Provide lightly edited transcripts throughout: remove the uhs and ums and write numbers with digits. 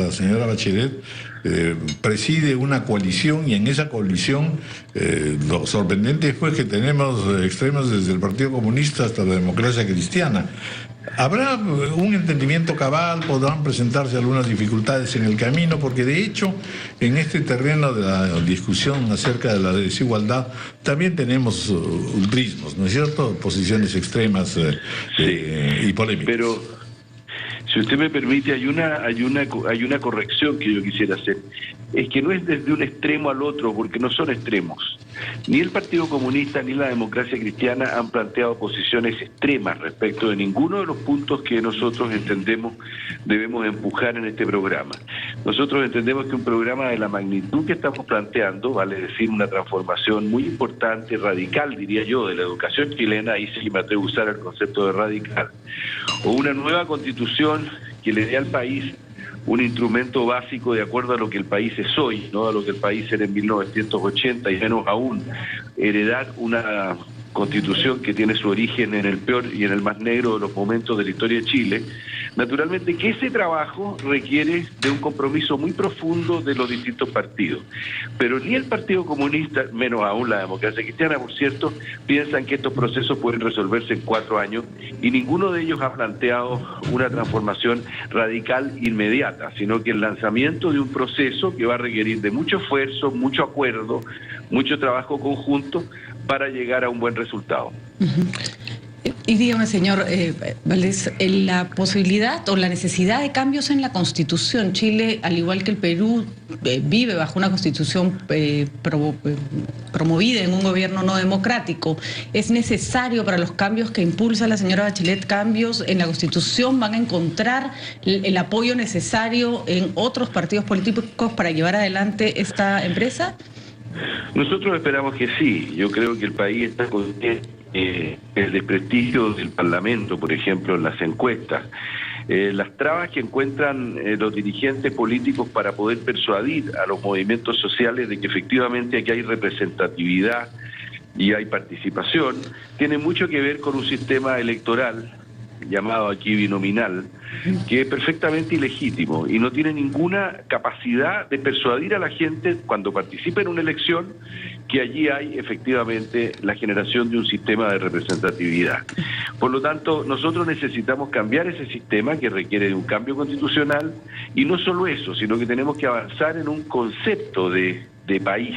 la señora Bachelet preside una coalición, y en esa coalición lo sorprendente fue que tenemos extremos desde el Partido Comunista hasta la Democracia Cristiana. ¿Habrá un entendimiento cabal? ¿Podrán presentarse algunas dificultades en el camino? Porque de hecho, en este terreno de la discusión acerca de la desigualdad, también tenemos ultrismos, ¿no es cierto? Posiciones extremas y polémicas. Pero, si usted me permite, hay una corrección que yo quisiera hacer. Es que no es desde un extremo al otro, porque no son extremos. Ni el Partido Comunista ni la Democracia Cristiana han planteado posiciones extremas respecto de ninguno de los puntos que nosotros entendemos debemos empujar en este programa. Nosotros entendemos que un programa de la magnitud que estamos planteando, vale decir, una transformación muy importante, radical, diría yo, de la educación chilena, ahí sí me atrevo a usar el concepto de radical, o una nueva constitución que le dé al país un instrumento básico de acuerdo a lo que el país es hoy, no a lo que el país era en 1980, y menos aún heredar una constitución que tiene su origen en el peor y en el más negro de los momentos de la historia de Chile. Naturalmente que ese trabajo requiere de un compromiso muy profundo de los distintos partidos. Pero ni el Partido Comunista, menos aún la Democracia Cristiana, por cierto, piensan que estos procesos pueden resolverse en 4 años, y ninguno de ellos ha planteado una transformación radical inmediata, sino que el lanzamiento de un proceso que va a requerir de mucho esfuerzo, mucho acuerdo, mucho trabajo conjunto para llegar a un buen resultado. Y dígame, señor Valdés, la posibilidad o la necesidad de cambios en la Constitución. Chile, al igual que el Perú, vive bajo una Constitución promovida en un gobierno no democrático. ¿Es necesario para los cambios que impulsa la señora Bachelet cambios en la Constitución? ¿Van a encontrar el apoyo necesario en otros partidos políticos para llevar adelante esta empresa? Nosotros esperamos que sí. Yo creo que el país está consciente el desprestigio del Parlamento, por ejemplo, en las encuestas, las trabas que encuentran los dirigentes políticos para poder persuadir a los movimientos sociales de que efectivamente aquí hay representatividad y hay participación, tiene mucho que ver con un sistema electoral llamado aquí binominal, que es perfectamente ilegítimo y no tiene ninguna capacidad de persuadir a la gente cuando participa en una elección que allí hay efectivamente la generación de un sistema de representatividad. Por lo tanto, nosotros necesitamos cambiar ese sistema que requiere de un cambio constitucional, y no solo eso, sino que tenemos que avanzar en un concepto de país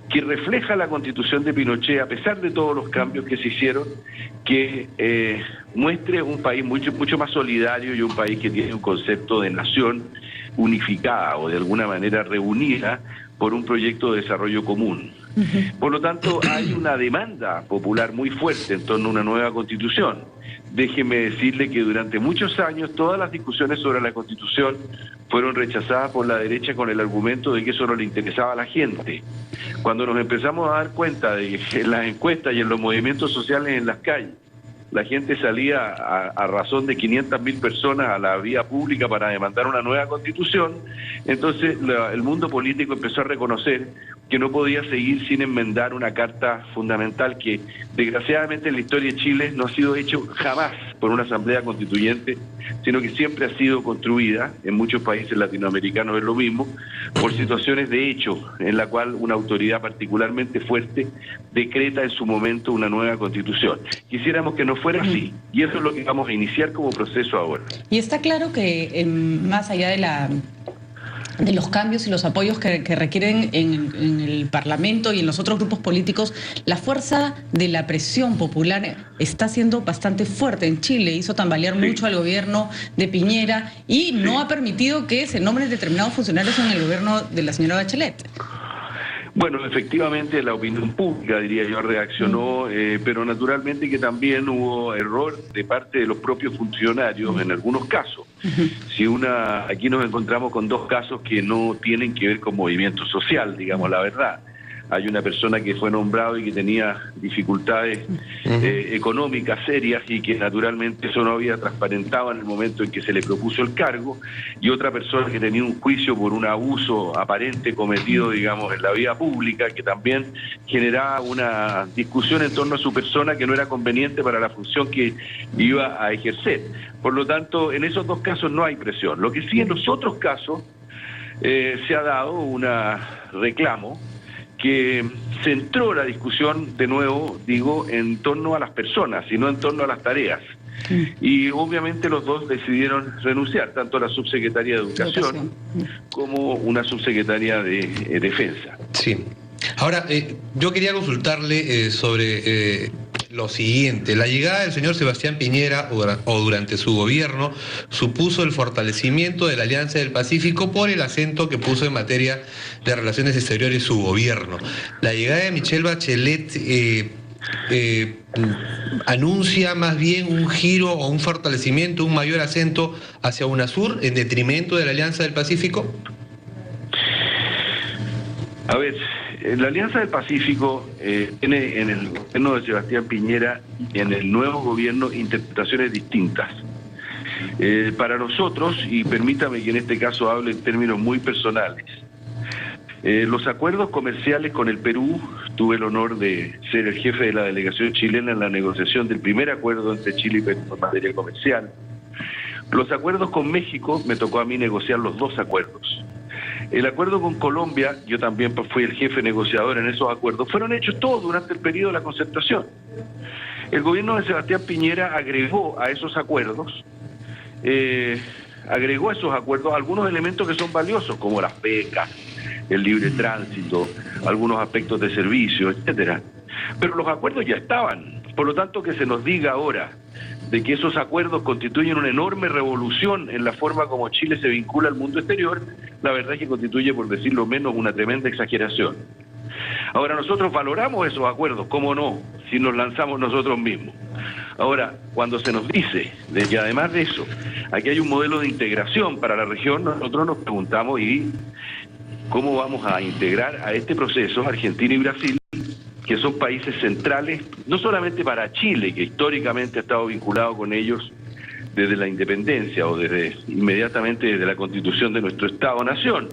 que refleja la Constitución de Pinochet, a pesar de todos los cambios que se hicieron, que muestre un país mucho más solidario y un país que tiene un concepto de nación unificada o de alguna manera reunida por un proyecto de desarrollo común. Por lo tanto, hay una demanda popular muy fuerte en torno a una nueva Constitución. Déjeme decirle que durante muchos años todas las discusiones sobre la Constitución fueron rechazadas por la derecha con el argumento de que eso no le interesaba a la gente. Cuando nos empezamos a dar cuenta de que en las encuestas y en los movimientos sociales en las calles, la gente salía a razón de 500.000 personas a la vía pública para demandar una nueva Constitución, entonces el mundo político empezó a reconocer que no podía seguir sin enmendar una carta fundamental que desgraciadamente en la historia de Chile no ha sido hecho jamás por una asamblea constituyente, sino que siempre ha sido construida, en muchos países latinoamericanos es lo mismo, por situaciones de hecho en la cual una autoridad particularmente fuerte decreta en su momento una nueva Constitución. Quisiéramos que no fuera así, y eso es lo que vamos a iniciar como proceso ahora. Y está claro que más allá de los cambios y los apoyos que requieren en el Parlamento y en los otros grupos políticos, la fuerza de la presión popular está siendo bastante fuerte en Chile. Hizo tambalear mucho al gobierno de Piñera y no ha permitido que se nombren determinados funcionarios en el gobierno de la señora Bachelet. Bueno, efectivamente la opinión pública, diría yo, reaccionó, pero naturalmente que también hubo error de parte de los propios funcionarios en algunos casos. Aquí nos encontramos con 2 casos que no tienen que ver con movimiento social, digamos la verdad. hay una persona que fue nombrado y que tenía dificultades económicas serias y que naturalmente eso no había transparentado en el momento en que se le propuso el cargo, y otra persona que tenía un juicio por un abuso aparente cometido, digamos, en la vía pública, que también generaba una discusión en torno a su persona que no era conveniente para la función que iba a ejercer. Por lo tanto, en esos dos casos no hay presión. Lo que sí en los otros casos se ha dado un reclamo que centró la discusión, de nuevo, digo, en torno a las personas y no en torno a las tareas. Y obviamente los dos decidieron renunciar, tanto la subsecretaria de Educación como una subsecretaria de Defensa. Sí. Ahora, yo quería consultarle sobre lo siguiente. La llegada del señor Sebastián Piñera o durante su gobierno supuso el fortalecimiento de la Alianza del Pacífico por el acento que puso en materia de relaciones exteriores su gobierno. La llegada de Michelle Bachelet anuncia más bien un giro o un fortalecimiento, un mayor acento hacia UNASUR en detrimento de la Alianza del Pacífico. A ver, la Alianza del Pacífico tiene en el gobierno de Sebastián Piñera y en el nuevo gobierno interpretaciones distintas. Para nosotros, y permítame que en este caso hable en términos muy personales, los acuerdos comerciales con el Perú, tuve el honor de ser el jefe de la delegación chilena en la negociación del primer acuerdo entre Chile y Perú en materia comercial. Los acuerdos con México, me tocó a mí negociar los dos acuerdos. El acuerdo con Colombia, yo también fui el jefe negociador en esos acuerdos, fueron hechos todos durante el periodo de la concertación. El gobierno de Sebastián Piñera agregó a esos acuerdos algunos elementos que son valiosos, como las becas, el libre tránsito, algunos aspectos de servicio, etcétera. Pero los acuerdos ya estaban, por lo tanto que se nos diga ahora de que esos acuerdos constituyen una enorme revolución en la forma como Chile se vincula al mundo exterior, la verdad es que constituye, por decirlo menos, una tremenda exageración. Ahora, nosotros valoramos esos acuerdos, ¿cómo no?, si nos lanzamos nosotros mismos. Ahora, cuando se nos dice de que además de eso, aquí hay un modelo de integración para la región, nosotros nos preguntamos, ¿y cómo vamos a integrar a este proceso Argentina y Brasil, que son países centrales, no solamente para Chile, que históricamente ha estado vinculado con ellos desde la independencia o desde inmediatamente desde la constitución de nuestro Estado-Nación,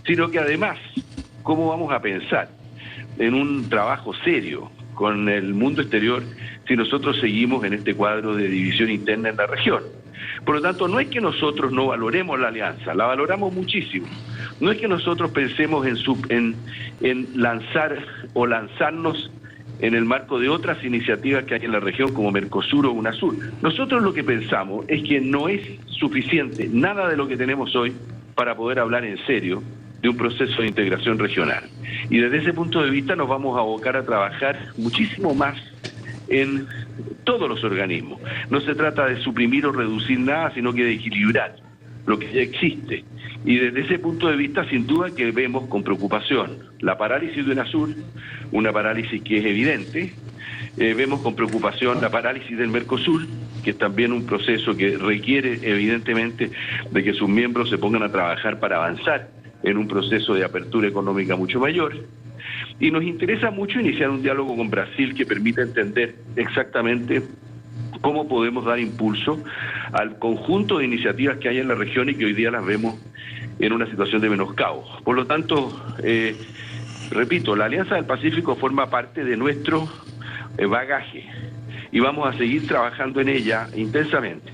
sino que además, ¿cómo vamos a pensar en un trabajo serio con el mundo exterior si nosotros seguimos en este cuadro de división interna en la región? Por lo tanto, no es que nosotros no valoremos la alianza, la valoramos muchísimo. No es que nosotros pensemos en lanzar o lanzarnos en el marco de otras iniciativas que hay en la región como Mercosur o UNASUR. Nosotros lo que pensamos es que no es suficiente nada de lo que tenemos hoy para poder hablar en serio de un proceso de integración regional. Y desde ese punto de vista nos vamos a abocar a trabajar muchísimo más en todos los organismos. No se trata de suprimir o reducir nada, sino que de equilibrar lo que ya existe. Y desde ese punto de vista, sin duda que vemos con preocupación la parálisis de UNASUR, una parálisis que es evidente. Vemos con preocupación la parálisis del Mercosur, que es también un proceso que requiere evidentemente de que sus miembros se pongan a trabajar para avanzar en un proceso de apertura económica mucho mayor. Y nos interesa mucho iniciar un diálogo con Brasil que permita entender exactamente cómo podemos dar impulso al conjunto de iniciativas que hay en la región y que hoy día las vemos en una situación de menoscabo. Por lo tanto, repito, la Alianza del Pacífico forma parte de nuestro bagaje y vamos a seguir trabajando en ella intensamente.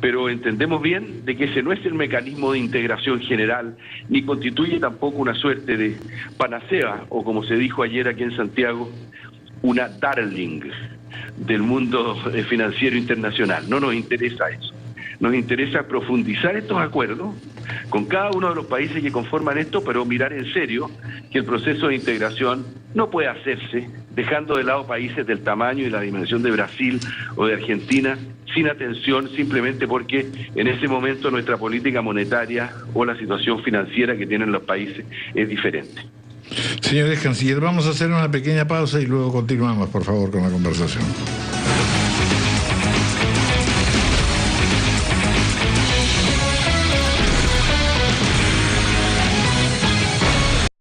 Pero entendemos bien de que ese no es el mecanismo de integración general, ni constituye tampoco una suerte de panacea, o como se dijo ayer aquí en Santiago, una darling del mundo financiero internacional. No nos interesa eso. Nos interesa profundizar estos acuerdos con cada uno de los países que conforman esto, pero mirar en serio que el proceso de integración no puede hacerse dejando de lado países del tamaño y la dimensión de Brasil o de Argentina sin atención, simplemente porque en ese momento nuestra política monetaria o la situación financiera que tienen los países es diferente. Señor ex canciller, vamos a hacer una pequeña pausa y luego continuamos, por favor, con la conversación.